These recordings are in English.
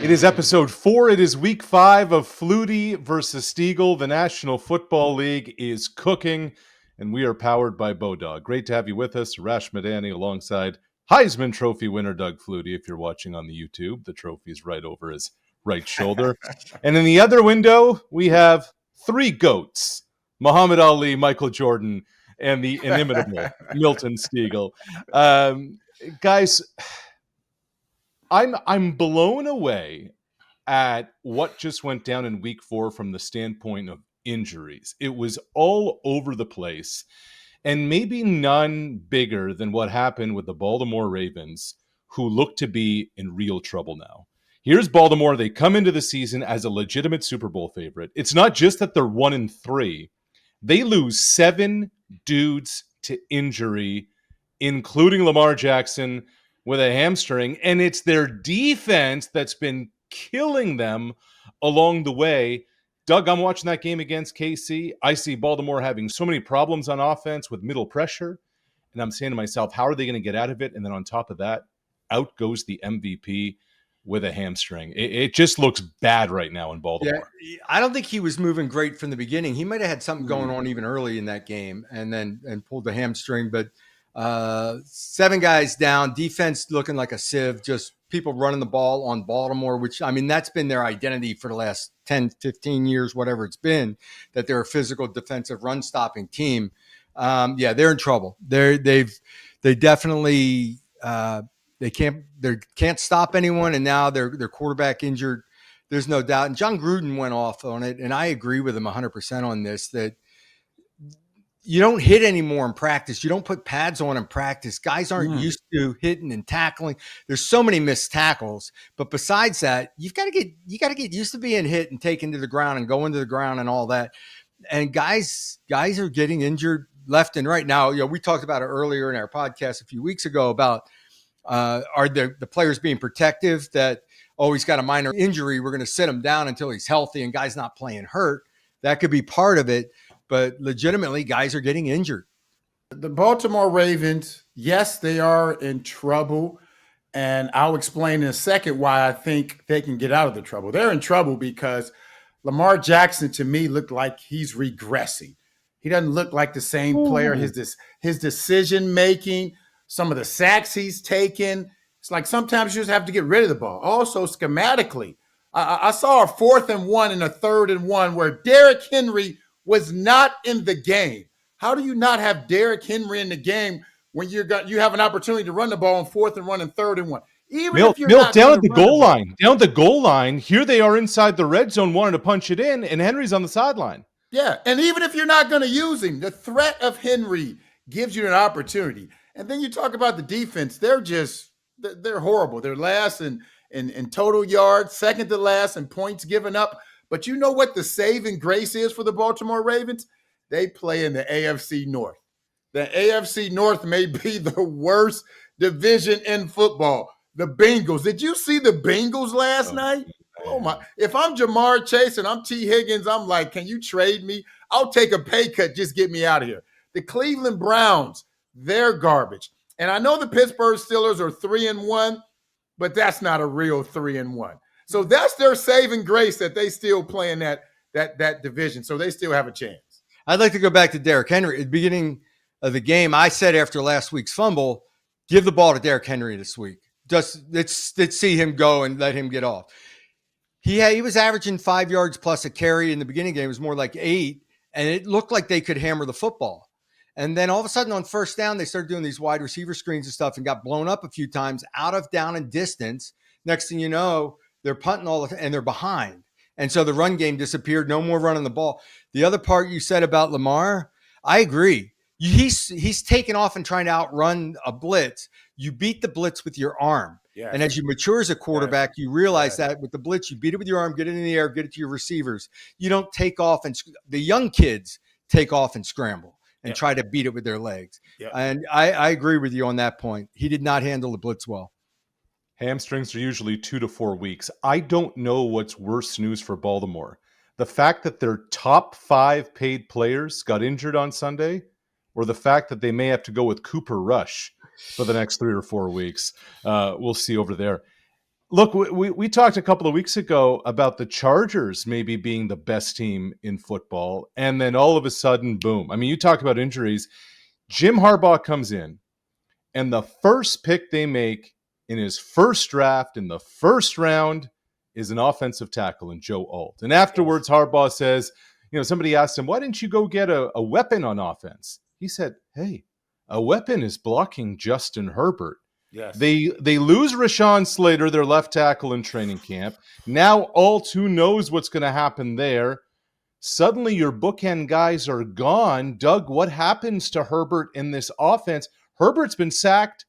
It is episode 4. It is week 5 of Flutie versus Stegall. The National Football League is cooking, and we are powered by BODOG. Great to have you with us. Arash Madani alongside Heisman Trophy winner Doug Flutie. If you're watching on the YouTube, the trophy's right over his right shoulder. And in the other window, we have 3 GOATs, Muhammad Ali, Michael Jordan, and the inimitable Milt and Stegall. Guys, I'm blown away at what just went down in week 4 from the standpoint of injuries. It was all over the place, and maybe none bigger than what happened with the Baltimore Ravens, who look to be in real trouble now. Here's Baltimore. They come into the season as a legitimate Super Bowl favorite. It's not just that they're 1-3. They lose 7 dudes to injury, including Lamar Jackson with a hamstring, and it's their defense that's been killing them along the way. Doug, I'm watching that game against KC. I see Baltimore having so many problems on offense with middle pressure, and I'm saying to myself, how are they going to get out of it? And then on top of that, out goes the MVP with a hamstring. It just looks bad right now in Baltimore. Yeah, I don't think he was moving great from the beginning. He might have had something going on even early in that game and pulled the hamstring, but 7 guys down, defense looking like a sieve, just people running the ball on Baltimore, which, I mean, that's been their identity for the last 10, 15 years, whatever it's been, that they're a physical defensive run stopping team. They're in trouble. They definitely they can't stop anyone. And now their quarterback injured. There's no doubt. And John Gruden went off on it. And I agree with him 100% on this, that you don't hit anymore in practice. You don't put pads on in practice. Guys aren't used to hitting and tackling. There's so many missed tackles. But besides that, you got to get used to being hit and taken to the ground and going to the ground and all that. And guys are getting injured left and right. Now, we talked about it earlier in our podcast a few weeks ago about are the players being protective that, he's got a minor injury, we're going to sit him down until he's healthy and guys not playing hurt. That could be part of it. But legitimately, guys are getting injured. The Baltimore Ravens, yes, they are in trouble. And I'll explain in a second why I think they can get out of the trouble. They're in trouble because Lamar Jackson, to me, looked like he's regressing. He doesn't look like the same player. His decision-making, some of the sacks he's taken, it's like sometimes you just have to get rid of the ball. Also, schematically, I saw a 4th and 1 and a 3rd and 1 where Derrick Henry was not in the game. How do you not have Derrick Henry in the game when you have an opportunity to run the ball on 4th and 1 and 3rd and 1? Milt down at the goal line. Here they are inside the red zone wanting to punch it in, and Henry's on the sideline. Yeah, and even if you're not going to use him, the threat of Henry gives you an opportunity. And then you talk about the defense. They're horrible. They're last in total yards, second to last in points given up. But you know what the saving grace is for the Baltimore Ravens? They play in the AFC North. The AFC North may be the worst division in football. The Bengals. Did you see the Bengals last night? Oh, my. If I'm Jamar Chase and I'm T. Higgins, I'm like, can you trade me? I'll take a pay cut. Just get me out of here. The Cleveland Browns, they're garbage. And I know the Pittsburgh Steelers are 3-1, but that's not a real 3-1. So that's their saving grace that they still play in that division. So they still have a chance. I'd like to go back to Derrick Henry. At the beginning of the game, I said after last week's fumble, give the ball to Derrick Henry this week. Just let's see him go and let him get off. He was averaging 5 yards plus a carry in the beginning game. It was more like 8, and it looked like they could hammer the football. And then all of a sudden on first down, they started doing these wide receiver screens and stuff and got blown up a few times out of down and distance. Next thing you know, they're punting all the time and they're behind. And so the run game disappeared. No more running the ball. The other part you said about Lamar, I agree. He's taken off and trying to outrun a blitz. You beat the blitz with your arm. Yes. And as you mature as a quarterback, you realize that with the blitz, you beat it with your arm, get it in the air, get it to your receivers. You don't take off and the young kids take off and scramble and try to beat it with their legs. Yep. And I agree with you on that point. He did not handle the blitz well. Hamstrings are usually 2 to 4 weeks. I don't know what's worse news for Baltimore. The fact that their top 5 paid players got injured on Sunday, or the fact that they may have to go with Cooper Rush for the next 3 or 4 weeks. We'll see over there. Look, we talked a couple of weeks ago about the Chargers maybe being the best team in football, and then all of a sudden, boom. I mean, you talk about injuries. Jim Harbaugh comes in, and the first pick they make in his first draft in the first round is an offensive tackle in Joe Alt. And afterwards, Harbaugh says, somebody asked him, why didn't you go get a weapon on offense? He said, hey, a weapon is blocking Justin Herbert. Yes. They lose Rashawn Slater, their left tackle, in training camp. Now Alt, who knows what's going to happen there? Suddenly your bookend guys are gone. Doug, what happens to Herbert in this offense? Herbert's been sacked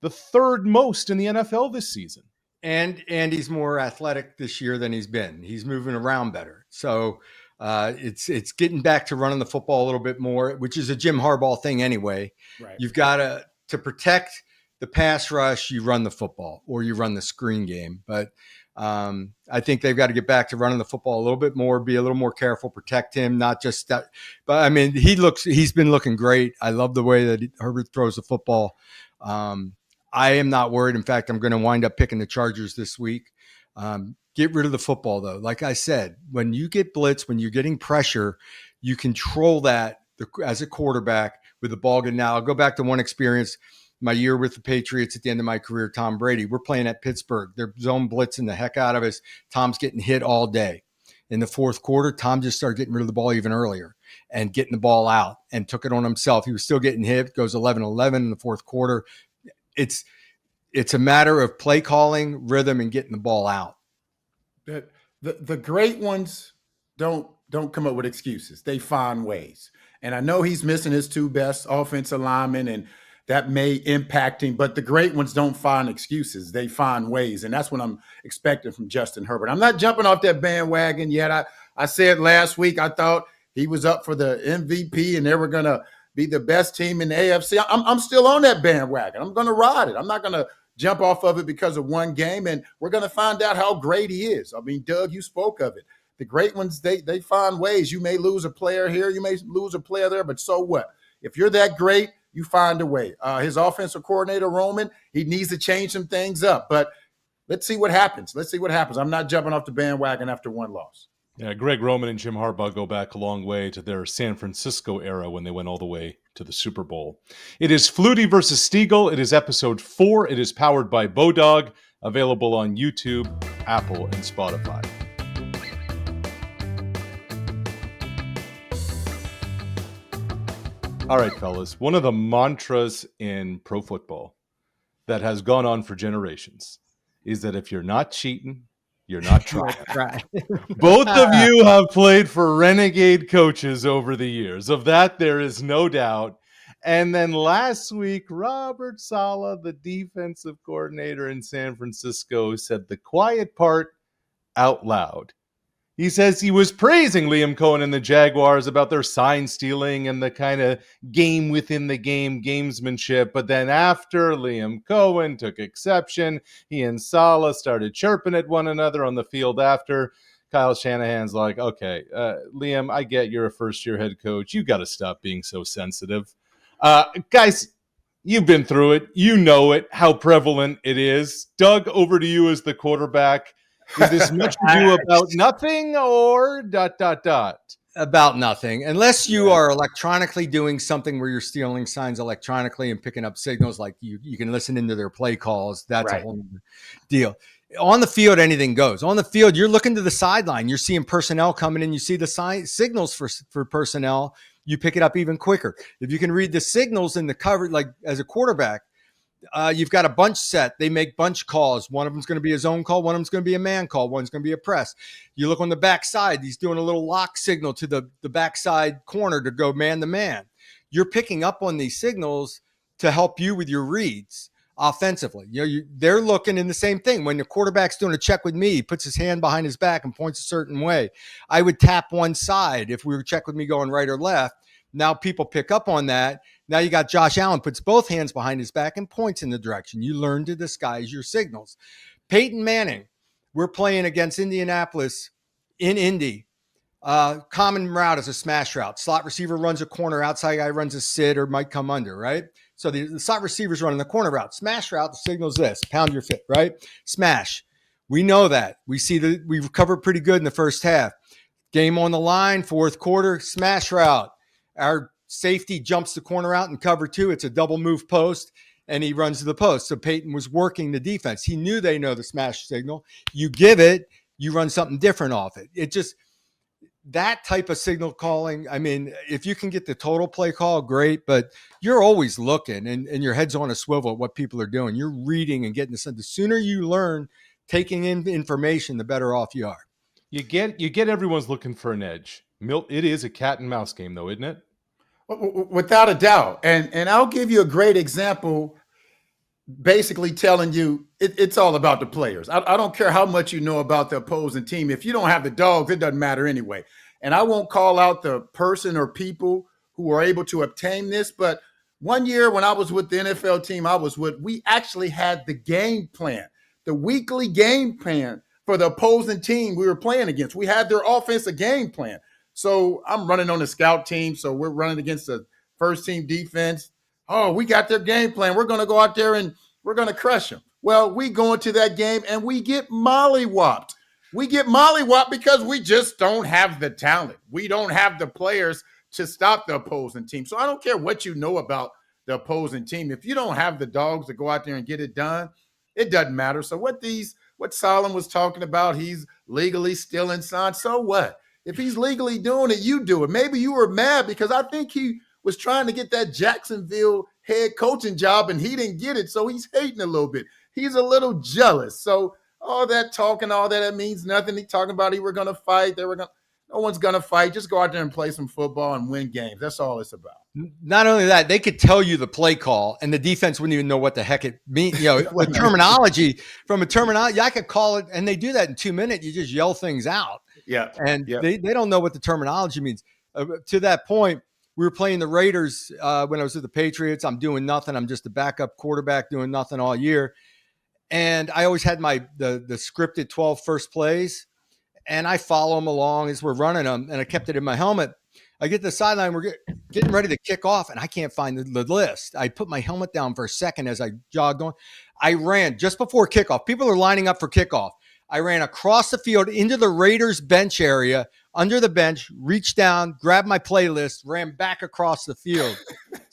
the third most in the NFL this season. And he's more athletic this year than he's been. He's moving around better. So it's getting back to running the football a little bit more, which is a Jim Harbaugh thing anyway. Right. You've got to protect the pass rush, you run the football or you run the screen game. But I think they've got to get back to running the football a little bit more, be a little more careful, protect him, not just that. But I mean, he's been looking great. I love the way that Herbert throws the football. I am not worried. In fact, I'm going to wind up picking the Chargers this week. Get rid of the football, though. Like I said, when you get blitz, when you're getting pressure, you control that as a quarterback with the ball. Now, I'll go back to one experience. My year with the Patriots at the end of my career, Tom Brady. We're playing at Pittsburgh. They're zone blitzing the heck out of us. Tom's getting hit all day. In the fourth quarter, Tom just started getting rid of the ball even earlier and getting the ball out and took it on himself. He was still getting hit. Goes 11-11 in the fourth quarter. It's a matter of play calling, rhythm, and getting the ball out. The great ones don't come up with excuses. They find ways. And I know he's missing his two best offensive linemen, and that may impact him, but the great ones don't find excuses. They find ways, and that's what I'm expecting from Justin Herbert. I'm not jumping off that bandwagon yet. I said last week I thought he was up for the MVP and they were going to be the best team in the AFC. I'm still on that bandwagon. I'm going to ride it. I'm not going to jump off of it because of one game, and we're going to find out how great he is. I mean, Doug, you spoke of it. The great ones, they find ways. You may lose a player here, you may lose a player there, but so what? If you're that great, you find a way. His offensive coordinator, Roman, he needs to change some things up. But let's see what happens. I'm not jumping off the bandwagon after one loss. Yeah, Greg Roman and Jim Harbaugh go back a long way to their San Francisco era when they went all the way to the Super Bowl. It is Flutie versus Stegall. It is episode 4. It is powered by BODOG, available on YouTube, Apple, and Spotify. All right, fellas. One of the mantras in pro football that has gone on for generations is that if you're not cheating, you're not trying. Both of you have played for renegade coaches over the years. Of that, there is no doubt. And then last week, Robert Saleh, the defensive coordinator in San Francisco, said the quiet part out loud. He says he was praising Liam Cohen and the Jaguars about their sign stealing and the kind of game within the game gamesmanship. But then after Liam Cohen took exception, he and Saleh started chirping at one another on the field after. Kyle Shanahan's like, okay, Liam, I get you're a first-year head coach. You got to stop being so sensitive. Guys, you've been through it. You know it, how prevalent it is. Doug, over to you as the quarterback. Is this much ado about nothing or ... About nothing, unless you are electronically doing something where you're stealing signs electronically and picking up signals, like you can listen into their play calls. That's right. A whole deal. On the field, anything goes. On the field, you're looking to the sideline. You're seeing personnel coming in. You see the signals for personnel. You pick it up even quicker. If you can read the signals in the cover, like as a quarterback, you've got a bunch set. They make bunch calls. One of them's going to be a zone call. One of them's going to be a man call. One's going to be a press. You look on the backside. He's doing a little lock signal to the backside corner to go man to man. You're picking up on these signals to help you with your reads offensively. They're looking in the same thing. When the quarterback's doing a check with me, he puts his hand behind his back and points a certain way. I would tap one side if we were check with me going right or left. Now people pick up on that. Now you got Josh Allen puts both hands behind his back and points in the direction. You learn to disguise your signals. Peyton Manning, we're playing against Indianapolis in Indy. Common route is a smash route. Slot receiver runs a corner, outside guy runs a sit or might come under, right? So the slot receiver's running the corner route. Smash route, the signal's this, pound your fit, right? Smash. We know that. We recovered pretty good in the first half. Game on the line, fourth quarter, smash route. Our safety jumps the corner out in cover 2. It's a double move post, and he runs to the post. So Peyton was working the defense. He knew they know the smash signal. You give it, you run something different off it. It just, that type of signal calling, I mean, if you can get the total play call, great, but you're always looking and your head's on a swivel at what people are doing. You're reading and getting this. The sooner you learn taking in information, the better off you are. You get everyone's looking for an edge. Milt, it is a cat and mouse game, though, isn't it? Without a doubt. And I'll give you a great example, basically telling you it's all about the players. I don't care how much you know about the opposing team. If you don't have the dogs, it doesn't matter anyway. And I won't call out the person or people who were able to obtain this, but one year when I was with the NFL team we actually had the game plan, the weekly game plan for the opposing team we were playing against. We had their offensive game plan. So I'm running on the scout team. So we're running against the first team defense. Oh, we got their game plan. We're going to go out there and we're going to crush them. Well, we go into that game and we get mollywopped. We get mollywopped because we just don't have the talent. We don't have the players to stop the opposing team. So I don't care what you know about the opposing team. If you don't have the dogs to go out there and get it done, it doesn't matter. So what Solomon was talking about, he's legally stealing signs. So what? If he's legally doing it, you do it. Maybe you were mad because I think he was trying to get that Jacksonville head coaching job and he didn't get it. So he's hating a little bit. He's a little jealous. So all that talking, all that means nothing. He talking about he were going to fight. No one's going to fight. Just go out there and play some football and win games. That's all it's about. Not only that, they could tell you the play call and the defense wouldn't even know what the heck it means. You know, from a terminology, I could call it, and they do that in 2 minutes. You just yell things out. Yeah. And they don't know what the terminology means. To that point, we were playing the Raiders when I was with the Patriots. I'm doing nothing. I'm just a backup quarterback doing nothing all year. And I always had the scripted 12 first plays, and I follow them along as we're running them, and I kept it in my helmet. I get to the sideline, we're getting ready to kick off, and I can't find the list. I put my helmet down for a second as I jogged on. I ran just before kickoff. People are lining up for kickoff. I ran across the field into the Raiders bench area, under the bench, reached down, grabbed my playlist, ran back across the field.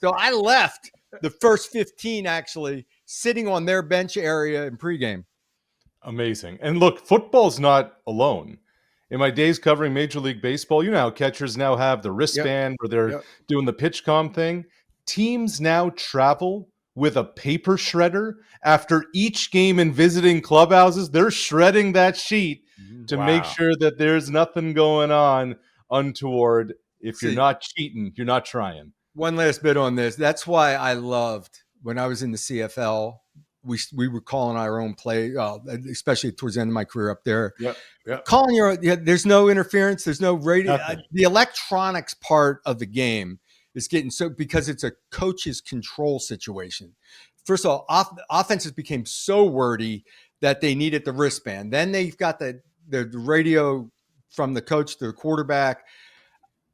So I left the first 15 actually sitting on their bench area in pregame. Amazing. And look, football's not alone. In my days covering Major League Baseball, you know how catchers now have the wristband where they're doing the pitch comm thing. Teams now travel with a paper shredder after each game and visiting clubhouses. They're shredding that sheet to make sure that there's nothing going on untoward. If you're not cheating, you're not trying. One last bit on this. That's why I loved when I was in the CFL. We were calling our own play, especially towards the end of my career up there. Calling there's no interference. There's no radio. The electronics part of the game is getting because it's a coach's control situation. First of all, offenses became so wordy that they needed the wristband. Then they've got the radio from the coach to the quarterback.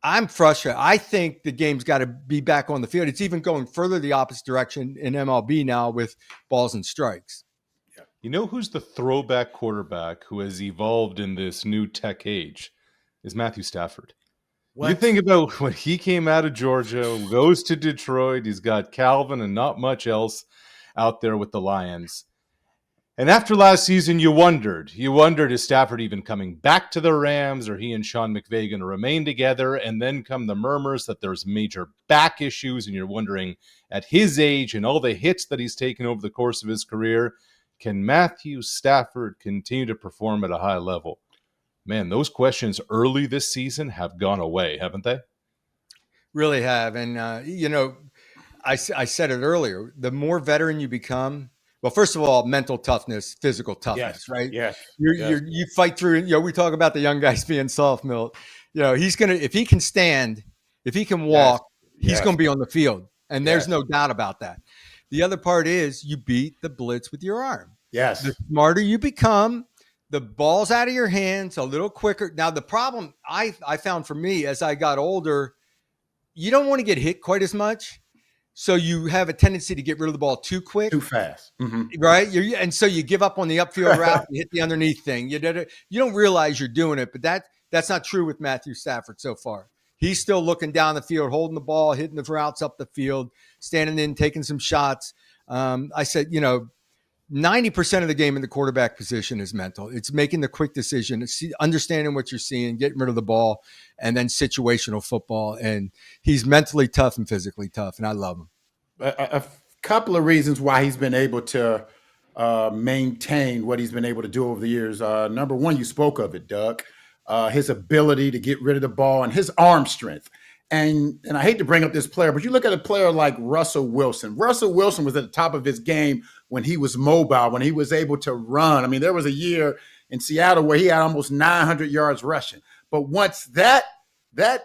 I'm frustrated. I think the game's got to be back on the field. It's even going further the opposite direction in MLB now with balls and strikes. You know who's the throwback quarterback who has evolved in this new tech age? Is Matthew Stafford. What? You think about when he came out of Georgia, goes to Detroit, he's got Calvin and not much else out there with the Lions. And after last season, you wondered, is Stafford even coming back to the Rams, or he and Sean McVay going to remain together? And then come the murmurs that there's major back issues, and you're wondering, at his age and all the hits that he's taken over the course of his career, can Matthew Stafford continue to perform at a high level? Man, those questions early this season have gone away, haven't they? Really have. And, I said it earlier, the more veteran you become, well, first of all, mental toughness, physical toughness, right? Yes. You fight through. We talk about the young guys being soft, Milt. He's gonna, if he can stand, if he can walk, he's gonna be on the field, and there's no doubt about that. The other part is you beat the blitz with your arm. Yes. The smarter you become, the ball's out of your hands a little quicker. Now, the problem I found for me as I got older, you don't want to get hit quite as much. So you have a tendency to get rid of the ball too quick. Too fast. Right? And so you give up on the upfield route, you hit the underneath thing. You don't realize you're doing it, but that's not true with Matthew Stafford so far. He's still looking down the field, holding the ball, hitting the routes up the field, standing in, taking some shots. I said, 90% of the game in the quarterback position is mental. It's making the quick decision, it's understanding what you're seeing, getting rid of the ball, and then situational football. And he's mentally tough and physically tough, and I love him. A couple of reasons why he's been able to maintain what he's been able to do over the years. Number one, you spoke of it, Doug, his ability to get rid of the ball and his arm strength. And I hate to bring up this player, but you look at a player like Russell Wilson. Russell Wilson was at the top of his game when he was mobile, when he was able to run. I mean, there was a year in Seattle where he had almost 900 yards rushing. But once that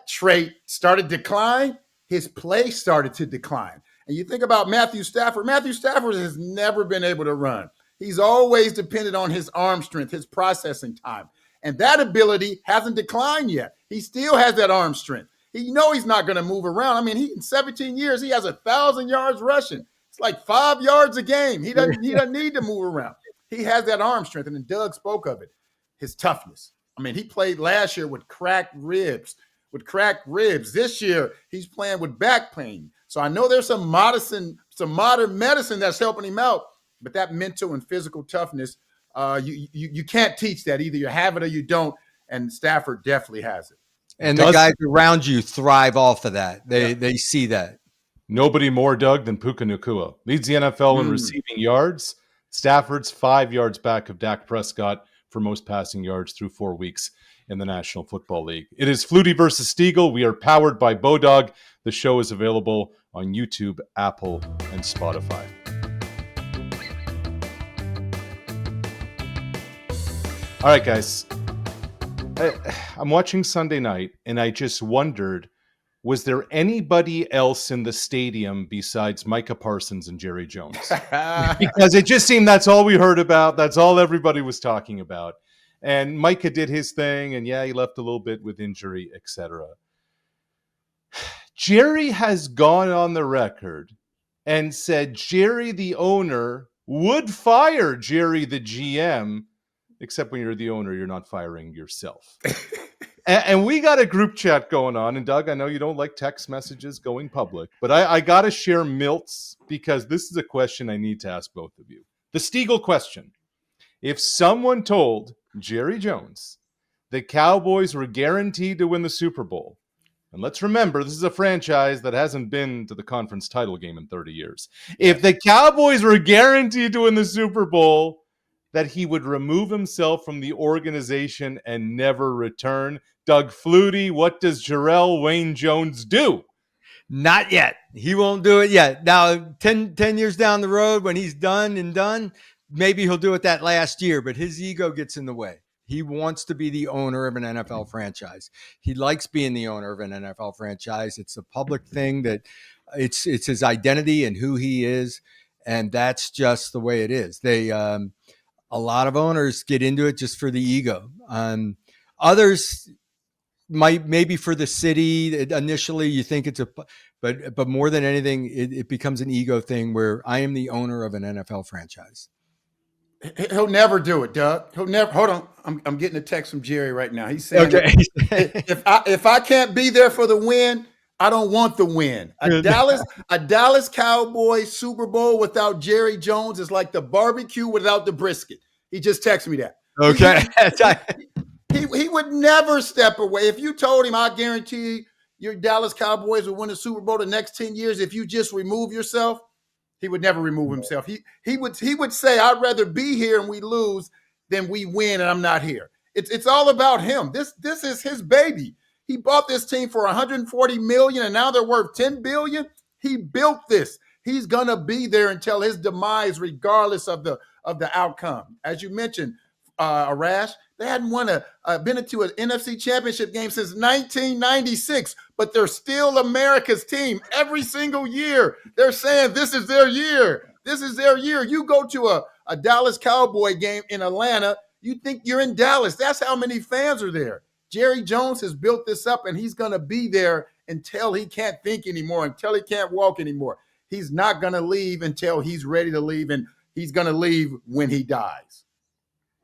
trait started to decline, his play started to decline. And you think about Matthew Stafford. Matthew Stafford has never been able to run. He's always depended on his arm strength, his processing time. And that ability hasn't declined yet. He still has that arm strength. He's not going to move around. I mean, in 17 years, he has 1,000 yards rushing. It's like 5 yards a game. He doesn't need to move around. He has that arm strength, and Doug spoke of it, his toughness. I mean, he played last year with cracked ribs. This year, he's playing with back pain. So I know there's some modern medicine that's helping him out, but that mental and physical toughness, you can't teach that. Either you have it or you don't, and Stafford definitely has it. And the guys around you thrive off of that. They see that. Nobody more, Doug, than Puka Nacua. Leads the NFL in receiving yards. Stafford's 5 yards back of Dak Prescott for most passing yards through 4 weeks in the National Football League. It is Flutie versus Stegall. We are powered by BODOG. The show is available on YouTube, Apple, and Spotify. All right, guys. I'm watching Sunday night, and I just wondered, was there anybody else in the stadium besides Micah Parsons and Jerry Jones? Because it just seemed that's all we heard about. That's all everybody was talking about. And Micah did his thing, and he left a little bit with injury, etc. Jerry has gone on the record and said Jerry, the owner, would fire Jerry, the GM, except when you're the owner, you're not firing yourself. And we got a group chat going on. And Doug, I know you don't like text messages going public, but I got to share Milt's because this is a question I need to ask both of you. The Stegall question. If someone told Jerry Jones the Cowboys were guaranteed to win the Super Bowl, and let's remember, this is a franchise that hasn't been to the conference title game in 30 years. If the Cowboys were guaranteed to win the Super Bowl, that he would remove himself from the organization and never return. Doug Flutie, what does Jarrell Wayne Jones do? Not yet. He won't do it yet. Now, 10 years down the road, when he's done, maybe he'll do it that last year, but his ego gets in the way. He wants to be the owner of an NFL franchise. He likes being the owner of an NFL franchise. It's a public thing that it's his identity and who he is, and that's just the way it is. A lot of owners get into it just for the ego. Others maybe for the city. Initially, you think but more than anything, it becomes an ego thing where I am the owner of an NFL franchise. He'll never do it, Doug. He'll never. Hold on, I'm getting a text from Jerry right now. He's saying, okay, if I can't be there for the win, I don't want the win. A Dallas Cowboys Super Bowl without Jerry Jones is like the barbecue without the brisket. He just texted me that. Okay. He would never step away. If you told him, I guarantee your Dallas Cowboys will win the Super Bowl the next 10 years if you just remove yourself, he would never remove himself. He would say, I'd rather be here and we lose than we win and I'm not here. It's all about him. This is his baby. He bought this team for $140 million and now they're worth $10 billion. He built this. He's gonna be there until his demise, regardless of the outcome. As you mentioned, Arash, they hadn't been to an NFC championship game since 1996, but they're still America's team every single year. They're saying this is their year. This is their year. You go to a Dallas Cowboy game in Atlanta, You think you're in Dallas. That's how many fans are there. Jerry Jones has built this up, and he's going to be there until he can't think anymore, until he can't walk anymore. He's not going to leave until he's ready to leave, and he's going to leave when he dies.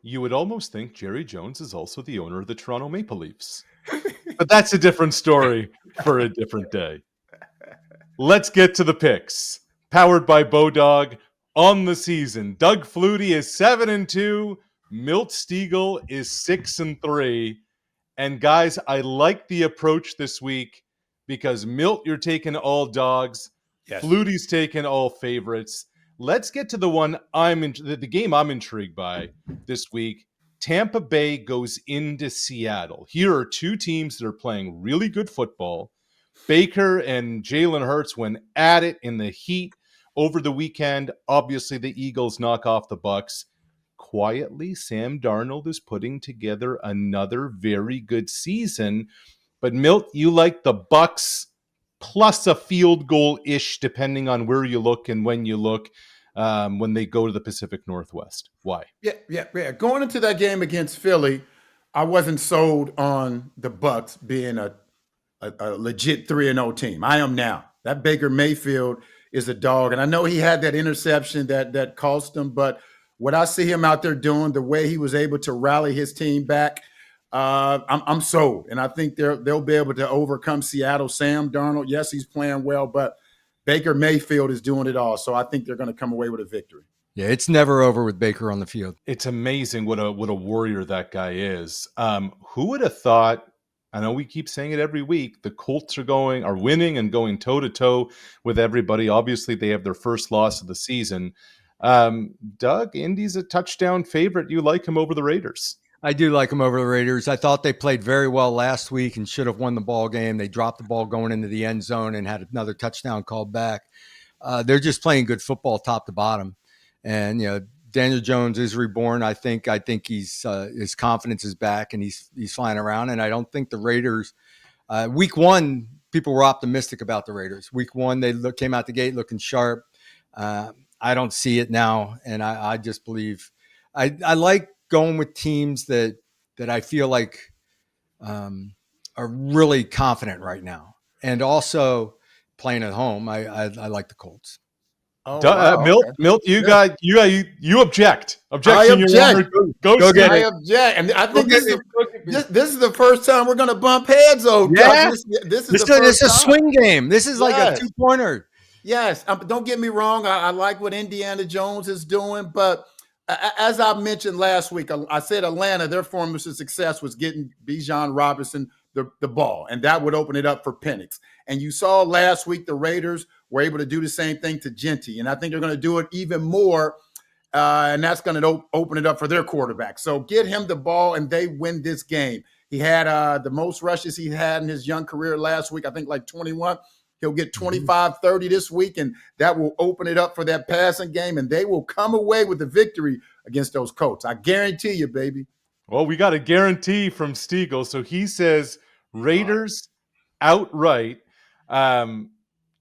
You would almost think Jerry Jones is also the owner of the Toronto Maple Leafs. But that's a different story for a different day. Let's get to the picks. Powered by BODOG on the season. Doug Flutie is 7-2. Milt Stegall is 6-3. And guys, I like the approach this week because Milt, you're taking all dogs. Yes. Flutie's taking all favorites. Let's get to the one the game I'm intrigued by this week. Tampa Bay goes into Seattle. Here are two teams that are playing really good football. Baker and Jalen Hurts went at it in the heat over the weekend. Obviously, the Eagles knock off the Bucs. Quietly, Sam Darnold is putting together another very good season. But Milt, you like the Bucs plus a field goal-ish, depending on where you look and when you look, when they go to the Pacific Northwest. Why? Yeah. Going into that game against Philly, I wasn't sold on the Bucs being a legit 3-0 team. I am now. That Baker Mayfield is a dog, and I know he had that interception that cost him, but what I see him out there doing, the way he was able to rally his team back, I'm sold, and I think they'll be able to overcome Seattle. Sam Darnold, yes, he's playing well, but Baker Mayfield is doing it all, so I think they're going to come away with a victory. Yeah, it's never over with Baker on the field. It's amazing what a warrior that guy is. Who would have thought? I know we keep saying it every week. The Colts are winning and going toe to toe with everybody. Obviously, they have their first loss of the season. Doug, Indy's a touchdown favorite. You like him over the Raiders? I do like them over the Raiders. I thought they played very well last week and should have won the ball game. They dropped the ball going into the end zone and had another touchdown called back. They're just playing good football top to bottom. And, Daniel Jones is reborn. I think he's his confidence is back and he's flying around. And I don't think the Raiders week one, people were optimistic about the Raiders. Week one, they came out the gate looking sharp. I don't see it now. And I just believe I like going with teams that I feel like are really confident right now. And also playing at home, I like the Colts. Oh, wow, Milt, you object. I object. Go get it. I object. And I think this is the first time we're going to bump heads. Yeah. This is a swing game. This is like a 2-pointer. Yes. Don't get me wrong. I like what Indiana Jones is doing. But as I mentioned last week, I said Atlanta, their formula to success was getting Bijan Robinson the ball. And that would open it up for Penix. And you saw last week the Raiders were able to do the same thing to Genty. And I think they're going to do it even more. And that's going to open it up for their quarterback. So get him the ball and they win this game. He had the most rushes he had in his young career last week, I think like 21. He'll get 25, 30 this week, and that will open it up for that passing game, and they will come away with the victory against those Colts. I guarantee you, baby. Well, we got a guarantee from Stegall. So he says Raiders outright.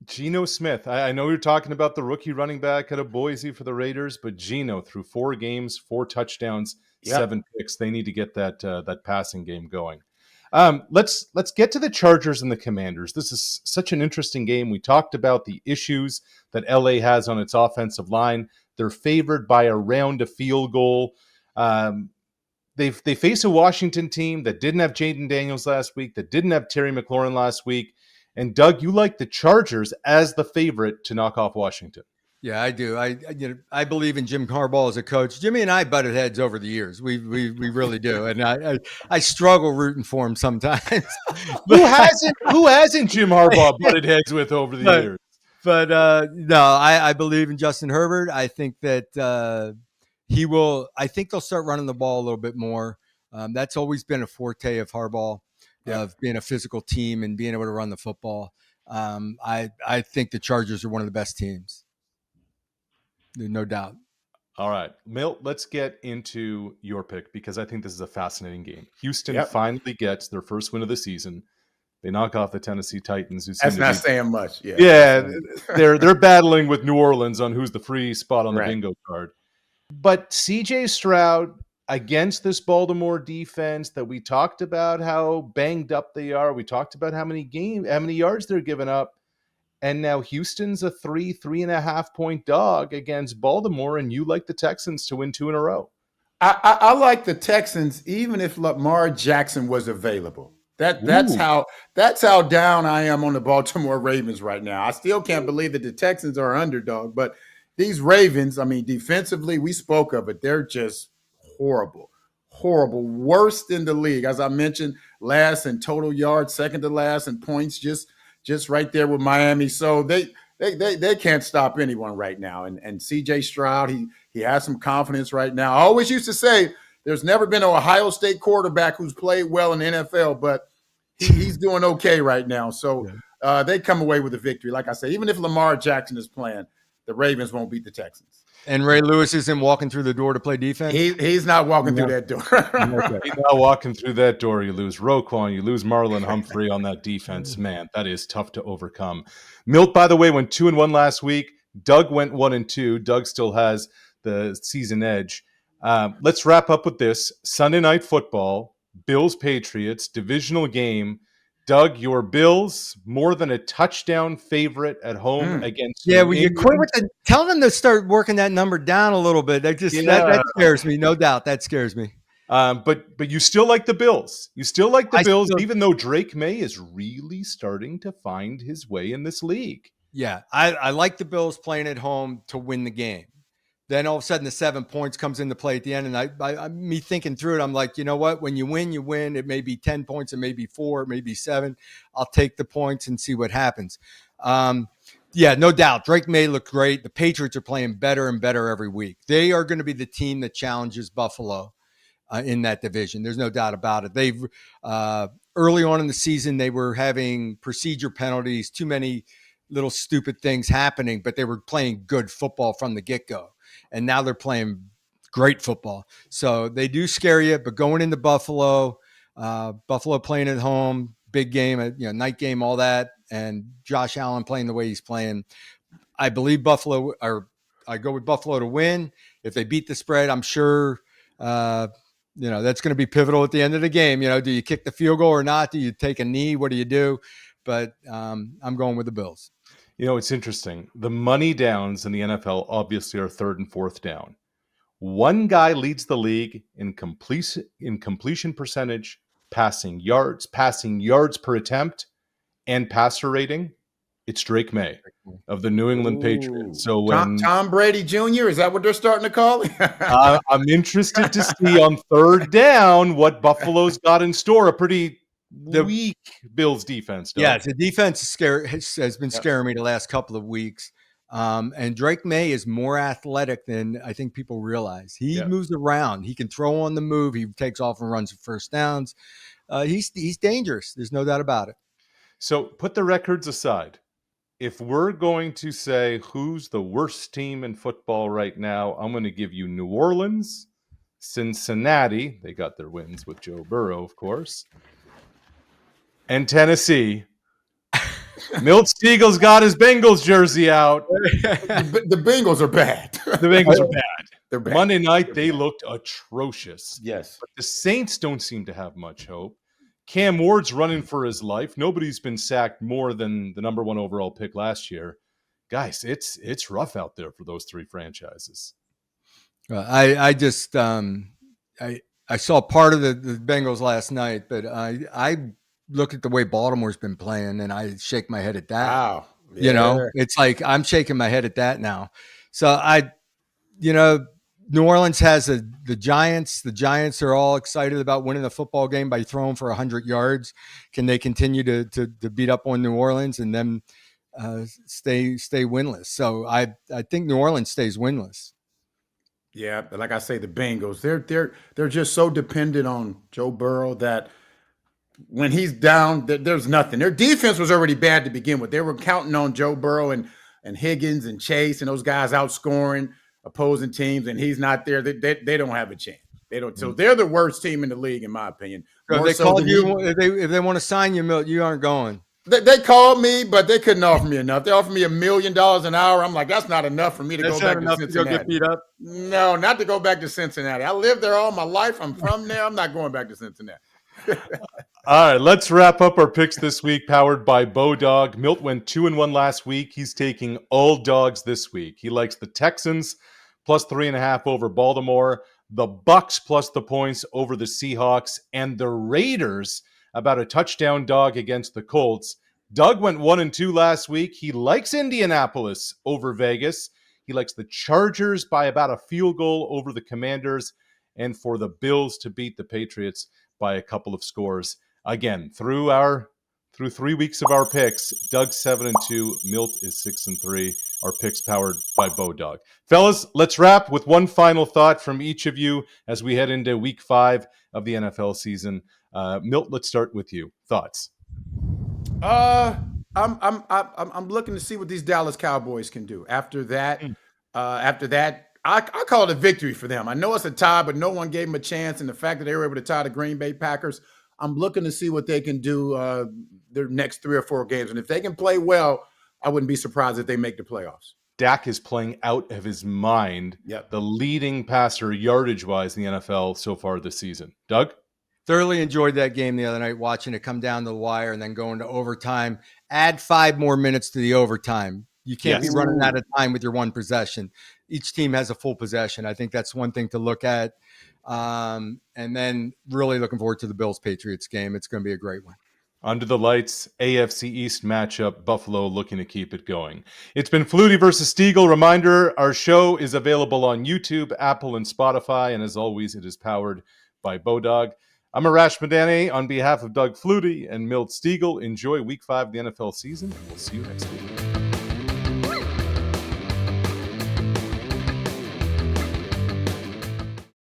Geno Smith. I know you're talking about the rookie running back out of Boise for the Raiders, but Geno through 4 games, 4 touchdowns, 7 picks. They need to get that passing game going. Let's get to the Chargers and the Commanders. This is such an interesting game. We talked about the issues that LA has on its offensive line. They're favored by around a field goal. They face a Washington team that didn't have Jaden Daniels last week, that didn't have Terry McLaurin last week. And Doug, you like the Chargers as the favorite to knock off Washington. Yeah, I do. I believe in Jim Harbaugh as a coach. Jimmy and I butted heads over the years. We really do, and I struggle rooting for him sometimes. Who hasn't Jim Harbaugh butted heads with over the years? But no, I believe in Justin Herbert. I think that he will. I think they'll start running the ball a little bit more. That's always been a forte of Harbaugh, of being a physical team and being able to run the football. I think the Chargers are one of the best teams. No doubt. All right, Milt, let's get into your pick because I think this is a fascinating game. Houston finally gets their first win of the season. They knock off the Tennessee Titans. That's not saying much. Yeah, they're battling with New Orleans on who's the free spot on the bingo card. But CJ Stroud, against this Baltimore defense that we talked about how banged up they are. We talked about how many yards they're giving up. And now Houston's a 3.5 point dog against Baltimore, and you like the Texans to win 2 in a row. I like the Texans even if Lamar Jackson was available. That's how down I am on the Baltimore Ravens right now. I still can't believe that the Texans are underdog, but these Ravens, I mean, defensively, we spoke of it. They're just horrible, worst in the league. As I mentioned, last in total yards, second to last in points, just right there with Miami. So they can't stop anyone right now. And CJ Stroud, he has some confidence right now. I always used to say there's never been an Ohio State quarterback who's played well in the NFL, but he's doing okay right now. So they come away with a victory. Like I said, even if Lamar Jackson is playing, the Ravens won't beat the Texans. And Ray Lewis isn't walking through the door to play defense? He's not walking through that door. He's not walking through that door. You lose Roquan, you lose Marlon Humphrey on that defense. Man, that is tough to overcome. Milt, by the way, went 2-1 last week. Doug went 1-2. Doug still has the season edge. Let's wrap up with this. Sunday Night Football, Bills-Patriots, divisional game. Doug, your Bills, more than a touchdown favorite at home against Will you quit with tell them to start working that number down a little bit. That scares me, no doubt. That scares me. But you still like the Bills. You still like the Bills, even though Drake May is really starting to find his way in this league. Yeah, I like the Bills playing at home to win the game. Then all of a sudden the 7 points comes into play at the end. And I me thinking through it, I'm like, you know what? When you win, you win. It may be 10 points, it may be 4, it may be 7. I'll take the points and see what happens. Yeah, no doubt. Drake May looked great. The Patriots are playing better and better every week. They are going to be the team that challenges Buffalo in that division. There's no doubt about it. They've early on in the season, they were having procedure penalties, too many little stupid things happening, but they were playing good football from the get-go. And now they're playing great football. So they do scare you, but going into Buffalo, Buffalo playing at home, big game, night game, all that, and Josh Allen playing the way he's playing. I believe Buffalo, or I go with Buffalo to win. If they beat the spread, I'm sure, that's going to be pivotal at the end of the game. Do you kick the field goal or not? Do you take a knee? What do you do? But I'm going with the Bills. It's interesting. The money downs in the NFL obviously are third and fourth down. One guy leads the league in completion percentage, passing yards per attempt, and passer rating. It's Drake May of the New England Patriots. So when Tom Brady Jr., is that what they're starting to call him? I'm interested to see on third down what Buffalo's got in store. A pretty weak Bills defense. Yeah, the defense has been scaring me the last couple of weeks. And Drake May is more athletic than I think people realize. He moves around. He can throw on the move. He takes off and runs for first downs. He's dangerous. There's no doubt about it. So put the records aside. If we're going to say who's the worst team in football right now, I'm going to give you New Orleans, Cincinnati. They got their wins with Joe Burrow, of course. And Tennessee. Milt Steagall's got his Bengals jersey out. The Bengals are bad. The Bengals are bad. They're bad. Monday night, they looked atrocious. Yes. But the Saints don't seem to have much hope. Cam Ward's running for his life. Nobody's been sacked more than the number 1 overall pick last year. Guys, it's rough out there for those 3 franchises. I just I saw part of the Bengals last night, but I look at the way Baltimore's been playing, and I shake my head at that. Wow. Yeah. It's like I'm shaking my head at that now. So New Orleans has the Giants. The Giants are all excited about winning the football game by throwing for 100 yards. Can they continue to beat up on New Orleans and then stay winless? So I think New Orleans stays winless. Yeah, but like I say, the Bengals, they're just so dependent on Joe Burrow that when he's down, there's nothing. Their defense was already bad to begin with. They were counting on Joe Burrow and Higgins and Chase and those guys outscoring opposing teams, and he's not there. They don't have a chance. They don't. So they're the worst team in the league, in my opinion. So if they called you, if they want to sign you, Milt, you aren't going. They called me, but they couldn't offer me enough. They offered me $1 million an hour. I'm like, that's not enough for me to That's go not back to enough to go get Cincinnati. beat up. No, not to go back to Cincinnati. I lived there all my life. I'm from there. I'm not going back to Cincinnati. All right, let's wrap up our picks this week, powered by BODOG. Milt went 2-1 last week. He's taking all dogs this week. He likes the Texans plus 3.5 over Baltimore, the Bucs plus the points over the Seahawks, and the Raiders about a touchdown dog against the Colts. Doug went 1-2 last week. He likes Indianapolis over Vegas. He likes the Chargers by about a field goal over the Commanders, and for the Bills to beat the Patriots by a couple of scores. Again, through 3 weeks of our picks, Doug's 7-2, Milt is 6-3. Our picks powered by BODOG. Fellas, let's wrap with one final thought from each of you as we head into week 5 of the NFL season. Milt, let's start with you. Thoughts? I'm looking to see what these Dallas Cowboys can do. After that, I call it a victory for them. I know it's a tie, but no one gave them a chance. And the fact that they were able to tie the Green Bay Packers, I'm looking to see what they can do their next 3 or 4 games. And if they can play well, I wouldn't be surprised if they make the playoffs. Dak is playing out of his mind. Yep. The leading passer yardage-wise in the NFL so far this season. Doug? Thoroughly enjoyed that game the other night, watching it come down to the wire and then go into overtime. Add 5 more minutes to the overtime. You can't be running out of time with your one possession. Each team has a full possession. I think that's one thing to look at. And then really looking forward to the Bills-Patriots game. It's going to be a great one. Under the lights, AFC East matchup, Buffalo looking to keep it going. It's been Flutie versus Stegall. Reminder, our show is available on YouTube, Apple, and Spotify. And as always, it is powered by BODOG. I'm Arash Madani on behalf of Doug Flutie and Milt Stegall. Enjoy week 5 of the NFL season. We'll see you next week.